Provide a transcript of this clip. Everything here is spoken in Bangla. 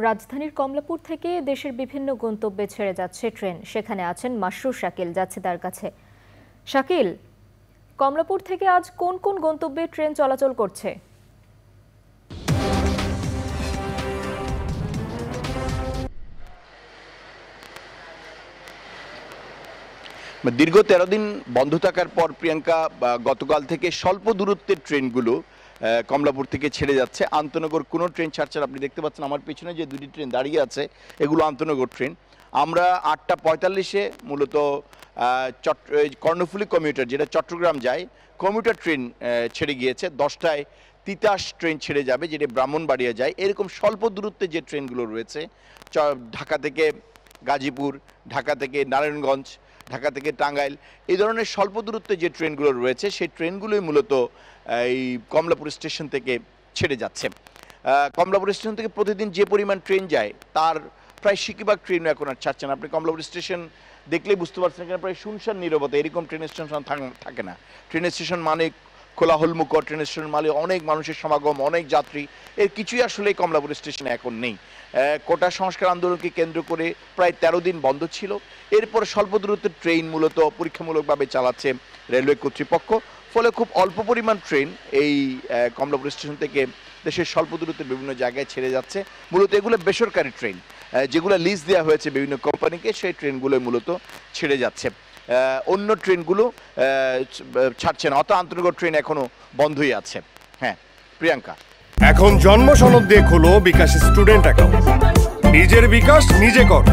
রাজধানীর কমলাপুর থেকে দেশের বিভিন্ন গন্তব্যে ছেড়ে যাচ্ছে ট্রেন। সেখানে আছেন মাসরুর শাকিল, যাচ্ছে তার কাছে। শাকিল, কমলাপুর থেকে আজ কোন কোন গন্তব্যে ট্রেন চলাচল করছে? দীর্ঘ 13 দিন বন্ধ থাকার পর প্রিয়াঙ্কা গতকাল থেকে স্বল্প দূরত্বের ট্রেনগুলো কমলাপুর থেকে ছেড়ে যাচ্ছে। আন্তনগর কোনো ট্রেন ছাড়ছে। আপনি দেখতে পাচ্ছেন আমার পিছনে যে দুটি ট্রেন দাঁড়িয়ে আছে, এগুলো আন্তনগর ট্রেন। আমরা 8:45-এ মূলত কর্ণফুলী কমিউটার, যেটা চট্টগ্রাম যায়, কমিউটার ট্রেন ছেড়ে গিয়েছে। 10টায় তিতাস ট্রেন ছেড়ে যাবে, যেটা ব্রাহ্মণবাড়িয়া যায়। এরকম স্বল্প দূরত্বে যে ট্রেনগুলো রয়েছে, ঢাকা থেকে গাজীপুর, ঢাকা থেকে নারায়ণগঞ্জ, ঢাকা থেকে টাঙ্গাইল, এই ধরনের স্বল্প দূরত্বে যে ট্রেনগুলো রয়েছে সেই ট্রেনগুলোই মূলত এই কমলাপুর স্টেশন থেকে ছেড়ে যাচ্ছে। কমলাপুর স্টেশন থেকে প্রতিদিন যে পরিমাণ ট্রেন যায় তার প্রায় সিকিভাগ ট্রেনও এখন আর ছাড়ছে না। আপনি কমলাপুর স্টেশন দেখলেই বুঝতে পারছেন এখানে প্রায় শুনশান নীরবতা। এরকম ট্রেন স্টেশন থাকে না। ট্রেন স্টেশন মানে কোলাহলমুখর, ট্রেন স্টেশন মানে অনেক মানুষের সমাগম, অনেক যাত্রী, এর কিছুই আসলে কমলাপুর স্টেশনে এখন নেই। কোটা সংস্কার আন্দোলনকে কেন্দ্র করে প্রায় 13 দিন বন্ধ ছিল। এরপর স্বল্প দূরত্বের ট্রেন মূলত পরীক্ষামূলকভাবে চালাচ্ছে রেলওয়ে কর্তৃপক্ষ। ফলে খুব অল্প পরিমাণ ট্রেন এই কমলাপুর স্টেশন থেকে দেশের স্বল্প দূরত্বের বিভিন্ন জায়গায় ছেড়ে যাচ্ছে। মূলত এগুলো বেসরকারি ট্রেন, যেগুলো লিজ দেওয়া হয়েছে বিভিন্ন কোম্পানিকে, সেই ট্রেনগুলো মূলত ছেড়ে যাচ্ছে। অন্য ট্রেনগুলো ছাড়ছে না, অত আন্তনগর ট্রেন এখনো বন্ধই আছে। হ্যাঁ প্রিয়াঙ্কা, এখন জন্ম সনদ দিয়ে খোলো বিকাশ স্টুডেন্ট অ্যাকাউন্ট। নিজের বিকাশ নিজে কর।